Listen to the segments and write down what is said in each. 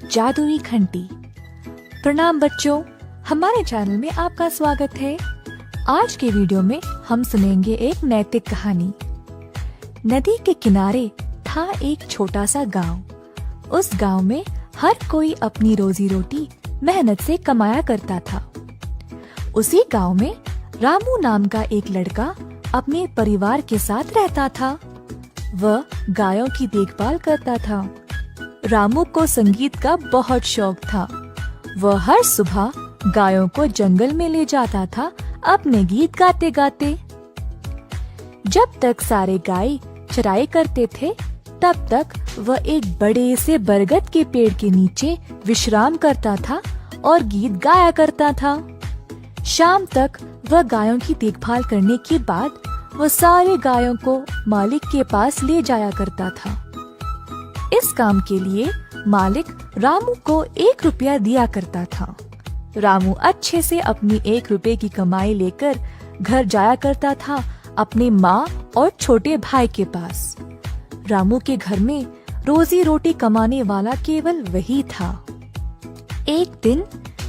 जादुई घंटी। प्रणाम बच्चों, हमारे चैनल में आपका स्वागत है। आज के वीडियो में हम सुनेंगे एक नैतिक कहानी। नदी के किनारे था एक छोटा सा गांव। उस गांव में हर कोई अपनी रोजी रोटी मेहनत से कमाया करता था। उसी गांव में रामू नाम का एक लड़का अपने परिवार के साथ रहता था। वह गायों की देखभाल करता था। रामू को संगीत का बहुत शौक था। वह हर सुबह गायों को जंगल में ले जाता था अपने गीत गाते गाते। जब तक सारे गाय चराई करते थे तब तक वह एक बड़े से बरगद के पेड़ के नीचे विश्राम करता था और गीत गाया करता था। शाम तक वह गायों की देखभाल करने के बाद वह सारे गायों को मालिक के पास ले जाया करता था। इस काम के लिए मालिक रामू को 1 रुपया दिया करता था। रामू अच्छे से अपनी 1 रुपए की कमाई लेकर घर जाया करता था अपने माँ और छोटे भाई के पास। रामू के घर में रोजी रोटी कमाने वाला केवल वही था। एक दिन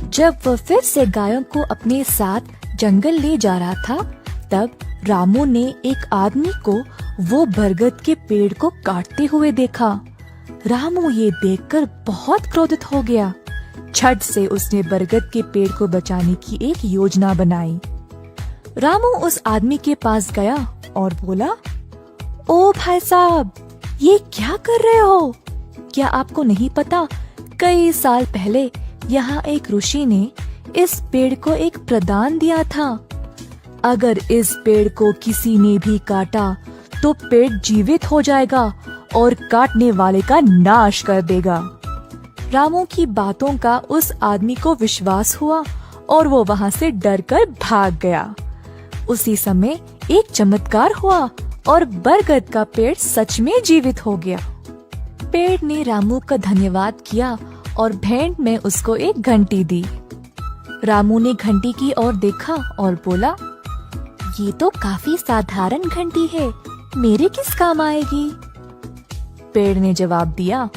जब वह फिर से गायों को अपने साथ जंगल ले जा रहा था, तब रामू ने एक आदमी को वो बरगद के पेड़ को काटते हुए देखा। रामू ये देखकर बहुत क्रोधित हो गया। झट से उसने बरगद के पेड़ को बचाने की एक योजना बनाई। रामू उस आदमी के पास गया और बोला, ओ भाई साहब, ये क्या कर रहे हो? क्या आपको नहीं पता, कई साल पहले यहाँ एक ऋषि ने इस पेड़ को एक प्रदान दिया था। अगर इस पेड़ को किसी ने भी काटा तो पेड़ जीवित हो जाएगा और काटने वाले का नाश कर देगा। रामू की बातों का उस आदमी को विश्वास हुआ और वो वहाँ से डरकर भाग गया। उसी समय एक चमत्कार हुआ और बरगद का पेड़ सच में जीवित हो गया। पेड़ ने रामू का धन्यवाद किया और भेंट में उसको एक घंटी दी। रामू ने घंटी की ओर देखा और बोला, ये तो काफी साधारण घंटी है, मेरे किस काम आएगी? पेड़ ने जवाब दिया,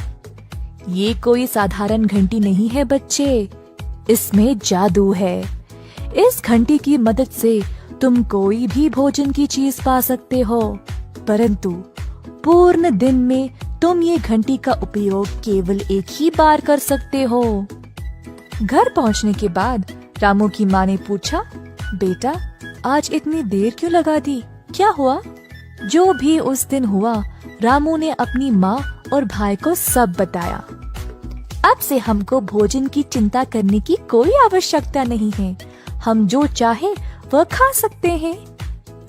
ये कोई साधारण घंटी नहीं है बच्चे, इसमें जादू है। इस घंटी की मदद से तुम कोई भी भोजन की चीज पा सकते हो, परंतु पूर्ण दिन में तुम ये घंटी का उपयोग केवल एक ही बार कर सकते हो। घर पहुंचने के बाद रामू की माँ ने पूछा, बेटा, आज इतनी देर क्यों लगा दी? क्या हुआ? जो भी उस दिन हुआ रामू ने अपनी माँ और भाई को सब बताया। अब से हमको भोजन की चिंता करने की कोई आवश्यकता नहीं है। हम जो चाहे वह खा सकते हैं।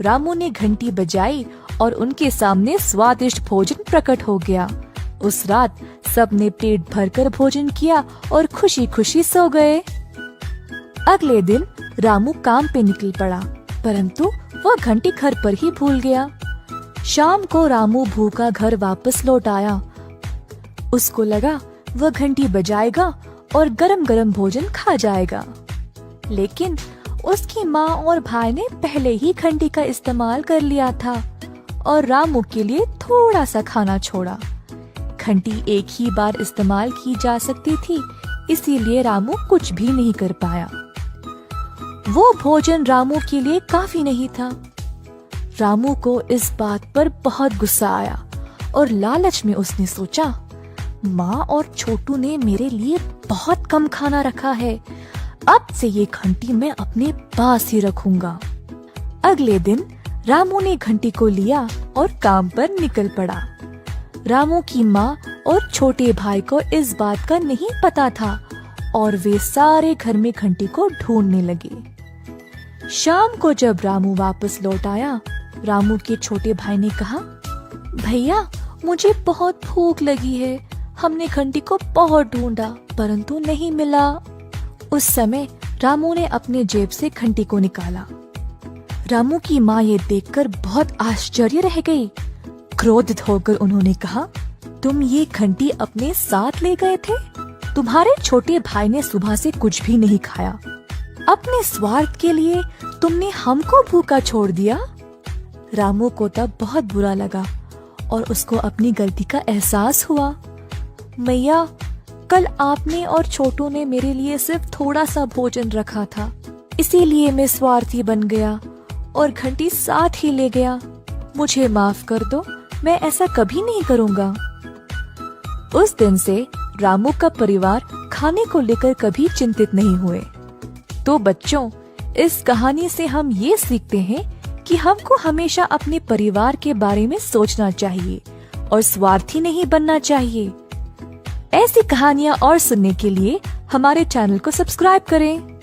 रामू ने घंटी बजाई और उनके सामने स्वादिष्ट भोजन प्रकट हो गया। उस रात सबने पेट भरकर भोजन किया और खुशी खुशी सो गए। अगले दिन रामू काम पे निकल पड़ा, परंतु वह घंटी घर पर ही भूल गया। शाम को रामू भूखा घर वापस लौट आया। उसको लगा वह घंटी बजाएगा और गरम गरम भोजन खा जाएगा, लेकिन उसकी माँ और भाई ने पहले ही घंटी का इस्तेमाल कर लिया था और रामू के लिए थोड़ा सा खाना छोड़ा। घंटी एक ही बार इस्तेमाल की जा सकती थी, इसीलिए रामू कुछ भी नहीं कर पाया। वो भोजन रामू के लिए काफी नहीं था। रामू को इस बात पर बहुत गुस्सा आया और लालच में उसने सोचा, माँ और छोटू ने मेरे लिए बहुत कम खाना रखा है, अब से ये घंटी मैं अपने पास ही रखूंगा। अगले दिन रामू ने घंटी को लिया और काम पर निकल पड़ा। रामू की माँ और छोटे भाई को इस बात का नहीं पता था और वे सारे घर में घंटी को ढूंढने लगे। शाम को जब रामू वापस लौट आया, रामू के छोटे भाई ने कहा, भैया, मुझे बहुत भूख लगी है। हमने घंटी को बहुत ढूंढा परंतु नहीं मिला। उस समय रामू ने अपने जेब से घंटी को निकाला। रामू की माँ ये देखकर बहुत आश्चर्य रह गई। क्रोधित होकर उन्होंने कहा, तुम ये घंटी अपने साथ ले गए थे? तुम्हारे छोटे भाई ने सुबह से कुछ भी नहीं खाया। अपने स्वार्थ के लिए तुमने हमको भूखा छोड़ दिया। रामू को तब बहुत बुरा लगा और उसको अपनी गलती का एहसास हुआ। मैया, कल आपने और छोटू ने मेरे लिए सिर्फ थोड़ा सा भोजन रखा था, इसीलिए मैं स्वार्थी बन गया और घंटी साथ ही ले गया। मुझे माफ कर दो, मैं ऐसा कभी नहीं करूँगा। उस दिन से रामू का परिवार खाने को लेकर कभी चिंतित नहीं हुए। तो बच्चों, इस कहानी से हम ये सीखते हैं कि हमको हमेशा अपने परिवार के बारे में सोचना चाहिए और स्वार्थी नहीं बनना चाहिए। ऐसी कहानियाँ और सुनने के लिए हमारे चैनल को सब्सक्राइब करें।